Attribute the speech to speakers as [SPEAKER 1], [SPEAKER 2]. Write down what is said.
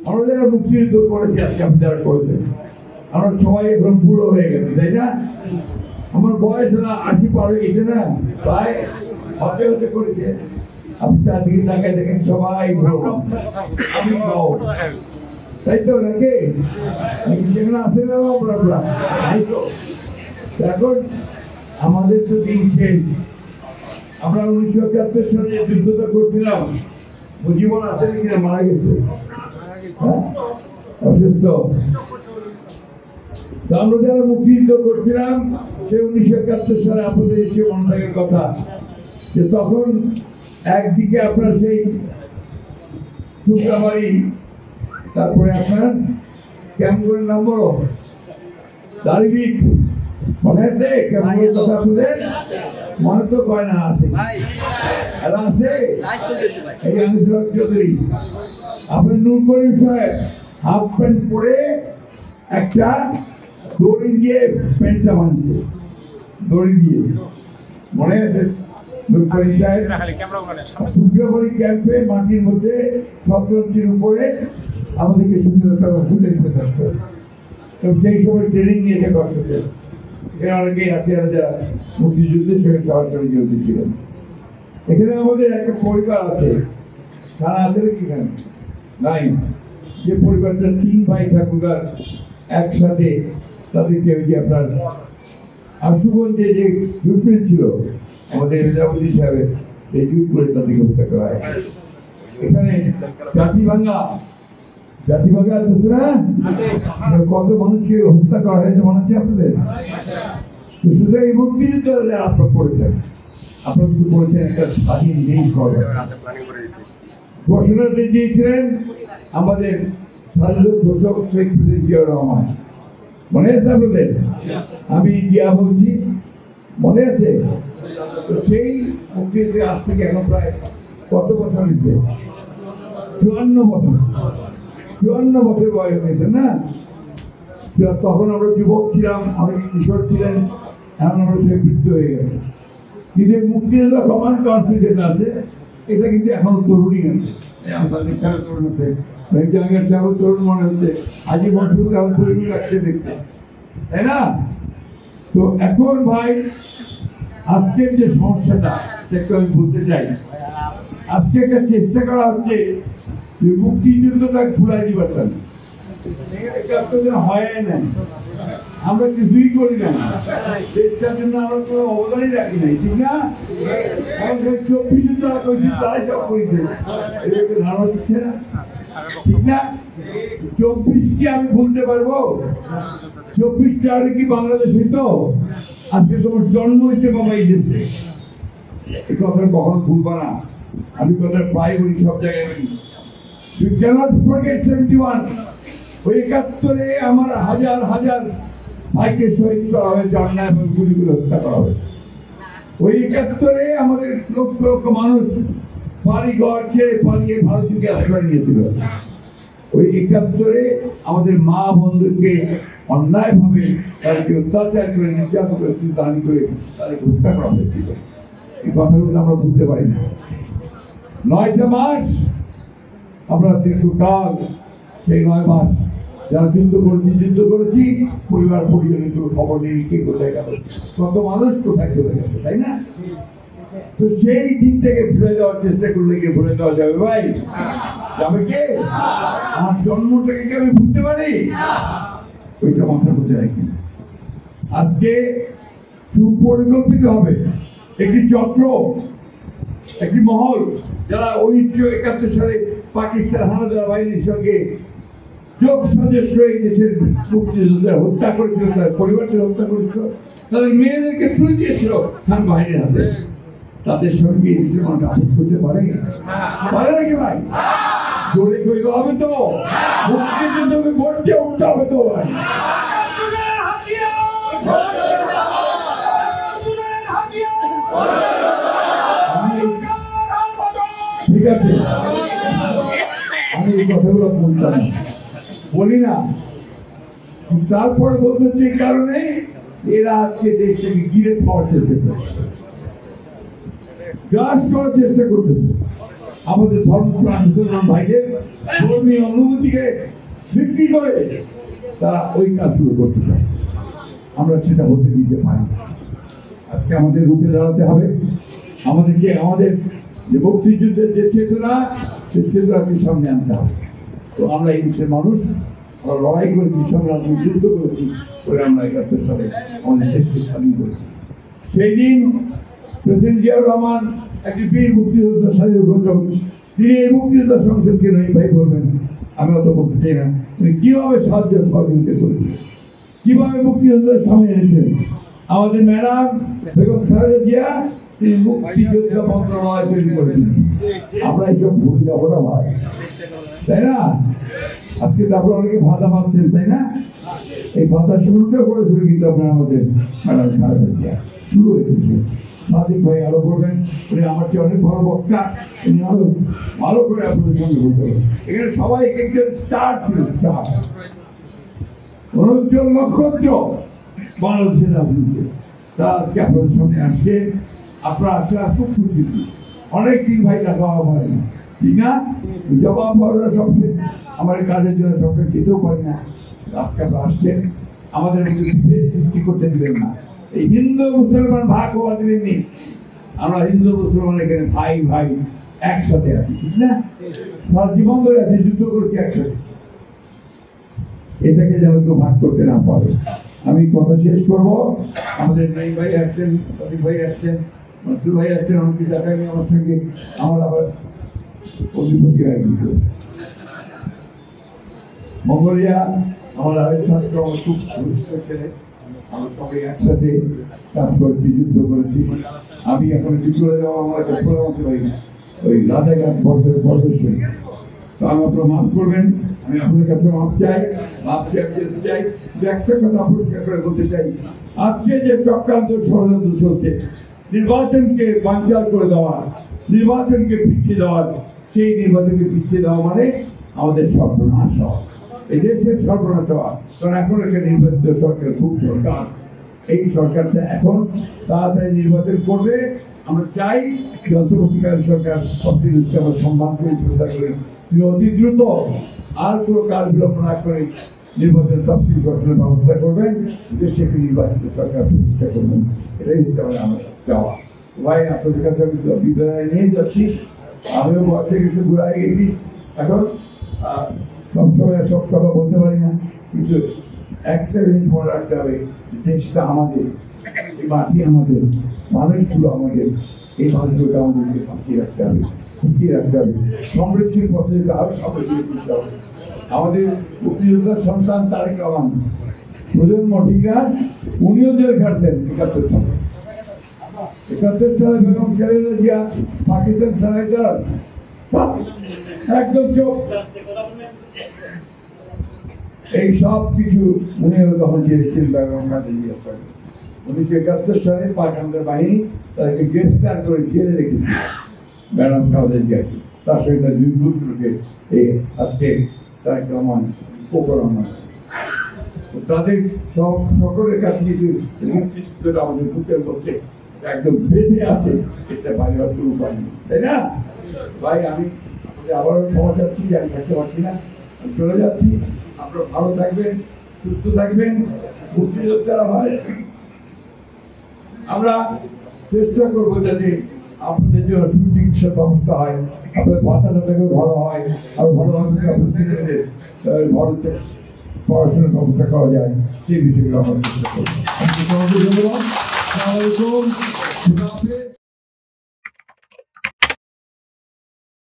[SPEAKER 1] আমরা যারা মুক্তিযুদ্ধ করেছি আজকে আপনি যারা করেছেন, আমরা সবাই এখন বুড়ো হয়ে গেছি, তাই না? আমার বয়স না 80 পার হয়ে গেছে না, প্রায় হতে হতে করেছে। আপনি চারদিকে তাকায় দেখেন সবাই বুড়ো, আমি সহ, তাই তো নাকি? সেখানে আসে না আমরা, তাই তো? এখন আমাদের তো দিন শেষ। আমরা 1971 সালে যুদ্ধটা করছিলাম, জীবন আছে কিনা মারা গেছে, অসুস্থ। তো আমরা যারা মুক্তিযুদ্ধ করছিলাম সে 1971 সালে আপনাদের যে মনে থাকার কথা, যে তখন একদিকে আপনার সেই টুকরাবাড়ি, তারপরে আপনার ক্যাম্পগুলোর নাম বলো, দাড়িবিট, মনে আছে? ক্যাম্পগুলোর কথা আপনাদের মনে তো কয় না? আছে, আছে। এই আনিসুল চৌধুরী, আপনার নূর করিম সাহেব হাফ প্যান্ট পরে একটা দড়ি দিয়ে প্যান্টটা বাঁধছে, দড়ি দিয়ে, মনে আছে? নূর করিম সাহেব টুকরাবাড়ি ক্যাম্পে মাটির মধ্যে 17টির উপরে আমাদেরকে শুনে দিতে থাকতো। সেই সময় ট্রেনিং নিয়েছে কষ্ট করে। অনেকেই হাতিয়ারা যারা মুক্তিযুদ্ধে সেখানে সরাসরি জড়িত ছিলেন। এখানে আমাদের একটা পরিবার আছে, তারা আছে কিখানে নাই, যে পরিবারটা 3 ভাই ঠাকুরগার একসাথে, তাদেরকে ওই যে আপনার আশুগঞ্জে যে জুটমিল ছিল আমাদের রেজাউদ্দি সাহেবের, এই জুটমিলে তাদেরকে হত্যা করা হয়। এখানে জাতিভাঙ্গা আছে না, কত মানুষকে হত্যা করা হয়েছে মনে হচ্ছে আপনাদের? শুধু এই মুক্তিযুদ্ধ আপনার করেছেন, আপনার কিন্তু করেছেন একটা স্বাধীন দেশ করবেন, ঘোষণা দিয়েছিলেন আমাদের স্বাধীনতা ঘোষক শেখ মুজিবুর জিয়াউর রহমান, মনে আছে আপনাদের? আমি জিয়া বলছি, মনে আছে? তো সেই মুক্তিযুদ্ধে আজ থেকে এখন প্রায় কত বছর হয়েছে? 54 বছর বয়স হয়েছে না? তখন আমরা যুবক ছিলাম, অনেক কিশোর ছিলেন, এখন আমরা সে বৃদ্ধ হয়ে গেছে। কিন্তু মুক্তিযুদ্ধ সমান কনফিডেন্ট আছে, এটা কিন্তু এখনো তরুণী আছে, তরুণ আছে, তরুণ মনে হচ্ছে, আজি বছর এখন তরুণী লাগছে দেখতে, তাই না? তো এখন ভাই আজকের যে সমস্যাটা একটু আমি বলতে চাই, আজকে একটা চেষ্টা করা হচ্ছে যে মুক্তিযুদ্ধটা ঘুরাই দিবার জন্য। হয় না, আমরা কিছুই করি না, দেশটার জন্য আমরা কোনো অবদানই রাখি নাই, ঠিক না? 24 তারা করেছি, তারাই সব করেছে, এদেরকে ধারণা দিচ্ছে না, ঠিক না? 24 কি আমি ভুলতে পারবো? 24 সালে কি বাংলাদেশ হইতো? আজকে তোমার জন্ম হইতে বাবা এই দেশে, এই কথা কখনো ভুলবা না। আমি কথা প্রায় বলি, সব জায়গায় বলি, you cannot forget 71। ওই 71-এ আমার হাজার হাজার ভাইকে শহীদ করা হয়েছে, অন্যায় এবং গুলি করে হত্যা করা হয়েছে। ওই 71-এ আমাদের লক্ষ লক্ষ মানুষ বাড়ি ঘর ছেড়ে পালিয়ে ভারতকে আশ্রয় নিয়েছিল। ওই 71-এ আমাদের মা বন্ধুকে অন্যায় ভাবে তাদেরকে অত্যাচার করে, নির্যাতন করে, দান করে তাদেরকে হত্যা করা হয়েছিল। এই কথাগুলো আমরা বুঝতে পারি না। 9টা মাস আমরা দীর্ঘকাল, সেই 9 মাস যারা যুদ্ধ করেছি, পরিবার পরিজনের খবর নেই, কে কোথায় গেল, কত মানুষ কোথায় চলে গেছে, তাই না? তো সেই দিন থেকে ভুলে যাওয়ার চেষ্টা করলে কি ভুলে যাওয়া যাবে ভাই? যাবে কে? আমার জন্মটাকে কি আমি ভুলতে পারি? ওইটা মাথার মধ্যে রাখি। আজকে সুপরিকল্পিত হবে একটি চক্র, একটি মহল, যারা 1971 সালে পাকিস্তান হানাদার বাহিনীর সঙ্গে যোগ সাজেশ হয়ে দেশের মুক্তিযোদ্ধাদের হত্যা করেছিল, তার পরিবারকে হত্যা করেছিল, তাদের মেয়েদেরকে তুলে দিয়েছিল খান বাহিনীর হাতে। তাদের সঙ্গে দেশের মানুষ আপোষ করতে পারে নাকি ভাই? জোরে কইতে হবে তো, মুক্তিযুদ্ধকে গড়তে উঠতে হবে তো ভাই। ঠিক আছে, আমি এই কথাগুলো বলতাম বলি না, তারপরে বলতে এই কারণে এরা আজকে দেশটাকে গিরে খাওয়ার চেষ্টা করছে, গ্রাস করার চেষ্টা করতেছে। আমাদের ধর্মপ্রাণ মুসলমান ভাইদের ধর্মীয় অনুভূতিকে বিক্রি করে তারা ওই কাজগুলো করতে চায়। আমরা সেটা হতে দিতে পারি। আজকে আমাদের রুখে দাঁড়াতে হবে। আমাদেরকে আমাদের যে মুক্তিযুদ্ধের যে চেতনা, সেই চেতনাকে সামনে আনতে হবে। তো আমরা এই দেশের মানুষ, আমরা লড়াই করেছি, সংগ্রাম যুদ্ধ করেছি, করে আমরা ৭১ সালে আমাদের দেশকে স্বাধীন করেছি। সেই দিন প্রেসিডেন্ট জিয়াউর রহমান একটি বীর মুক্তিযোদ্ধা স্বাধীন ঘোষক, তিনি এই মুক্তিযোদ্ধা সংসদকে নির্বাহী করবেন। আমি অত বলতে চাই না তিনি কিভাবে সাহায্য সহযোগিতা করেছিলেন, কিভাবে মুক্তিযোদ্ধার সামনে এনেছিলেন। আমাদের ম্যাডাম বেগম খালেদা জিয়া তিনি মুক্তিযোদ্ধা মন্ত্রণালয় তৈরি করেছিলেন। আমরা এইসব ভুলে যাবো না ভাই, তাই না? আজকে তো আপনারা অনেকে ভাতা পাচ্ছেন, তাই না? এই ভাতা শুরুটা করেছিল কিন্তু আপনার আমাদের ম্যাডাম খালেদা জিয়া শুরু হয়েছে। সাদিক ভাই আরো বলবেন, উনি আমার চেয়ে অনেক বড় বক্তা, উনি আরো ভালো করে আপনাদের সঙ্গে বলতে হবে। এখানে সবাই একজন স্টার ছিল, স্টার ৬৯ নক্ষত্র বাংলাদেশের রাজনীতিতে। তা আজকে আপনাদের সামনে আসছে, আপনারা আসলে খুব খুশি। অনেকদিন ভাই দেখা হওয়া হয় না, ঠিক না? জবাব পাওয়া সবকে আমার কাজের জন্য সবকে যেতেও পারি না। আজকে আপনারা আসছেন, আমাদের সৃষ্টি করতে দিবেন না। এই হিন্দু মুসলমান ভাগ হওয়া দিলেননি। আমরা হিন্দু মুসলমান এখানে ভাই ভাই একসাথে আছি, ঠিক না? সারা জীবন ধরে আছি, যুদ্ধ করছি একসাথে। এটাকে যেন কেউ ভাগ করতে না পারে। আমি কথা শেষ করব। আমাদের নাইম ভাই আসছেন, সদীপ ভাই আসছেন, মন্ত্রী ভাই আসছেন, অনেকে দেখা নিয়ে আমার সঙ্গে আমার আবার অধিপতি হয়ে গেছিল। মঙ্গলিয়া আমার আরেক ছাত্র, আমার খুব ঘনিষ্ঠ ছেলে, আমরা সবাই একসাথে কাজ করেছি, যুদ্ধ করেছি। আমি এখন বিদ্রোহ যাওয়া আমার একটা পরামর্শ পাই না, ওই রাধাঘাট প্রদর্শন। তো আমি আপনারা মাফ করবেন, আমি আপনাদের কাছে মাফ চাই, মাফ যেতে চাই। একটা কথা পরিষ্কার করে বলতে চাই, আজকে যে চক্রান্ত ষড়যন্ত্র চলছে, নির্বাচনকে বানচাল করে দেওয়া, নির্বাচনকে পিছিয়ে দেওয়া, সেই নির্বাচনকে পিছিয়ে দেওয়া মানে আমাদের সর্বনাশ হওয়া, এই দেশের সর্বনাশ হওয়া। কারণ এখন একটা নির্বাচিত সরকার খুব দরকার। এই সরকারটা এখন তাড়াতাড়ি নির্বাচন করবে। আমরা চাই যে অন্তর্বর্তীকালীন সরকার আমরা সম্মান করে চিন্তা করি, অতি দ্রুত আর কোনো কাজ বিলম্ব না করে নির্বাচন তফসিল গঠনের ব্যবস্থা করবেন, দেশে একটি নির্বাচিত সরকার প্রতিষ্ঠা করবেন। এটাই হতে পারে আমার চাওয়া। ভাই আপনাদের কাছে আমি বিদ্যালয় নিয়ে যাচ্ছি, আমিও বয়সে কিছু ঘুরাই গেছি। এখন সবসময় সব কথা বলতে পারি না, কিন্তু একটা জিনিস মনে রাখতে হবে, দেশটা আমাদের, এই মাটি আমাদের, মানুষগুলো আমাদের, এই মানুষগুলোকে আমাদেরকে বাঁচিয়ে রাখতে হবে, টিকিয়ে রাখতে হবে। সমৃদ্ধির পথে আরো সমৃদ্ধি করতে হবে। আমাদের মুক্তিযোদ্ধার সন্তান তারেক রহমান প্রজন্ম, ঠিক না? উনিও জেল খাটছেন ৭১ সালে। ৭১ সালে বেগম খালেদা জিয়া পাকিস্তান সারাইদার একদম চোখ। এই সব কিছু উনিও তখন জেলেছিলেন বেগম খালেদা জিয়া। ১৯৭১ সালে পাক হামলার বাহিনী তাদেরকে গ্রেফতার করে জেলে রেখেছিল ম্যাডাম খালেদা জিয়াকে, তার সঙ্গে তার দুই পুত্রকে। এই আজকে তারেক রহমান, ফখরুর রহমান, তাদের সকলের কাছে কিন্তু মুক্তিযুদ্ধটা আমাদের বুকের মধ্যে একদম বেঁধে আছে, এটা বাইরে হয়তো উপায় নেই, তাই না ভাই? আমি আবারও ক্ষমা চাচ্ছি যে আমি থাকতে পারছি না, আমি চলে যাচ্ছি। আপনারা ভালো থাকবেন, সুস্থ থাকবেন। মুক্তিযোদ্ধারা ভাই, আমরা চেষ্টা করবো যাতে আপনাদের জন্য সুচিকিৎসার ব্যবস্থা হয়, আপনাদের ভাতাটা থেকে ভালো হয়, আরো ভালোভাবে আপনাদের ভারতের পড়াশোনার ব্যবস্থা করা যায়, সেই বিষয়গুলো আমরা চেষ্টা করবো। ধন্যবাদ।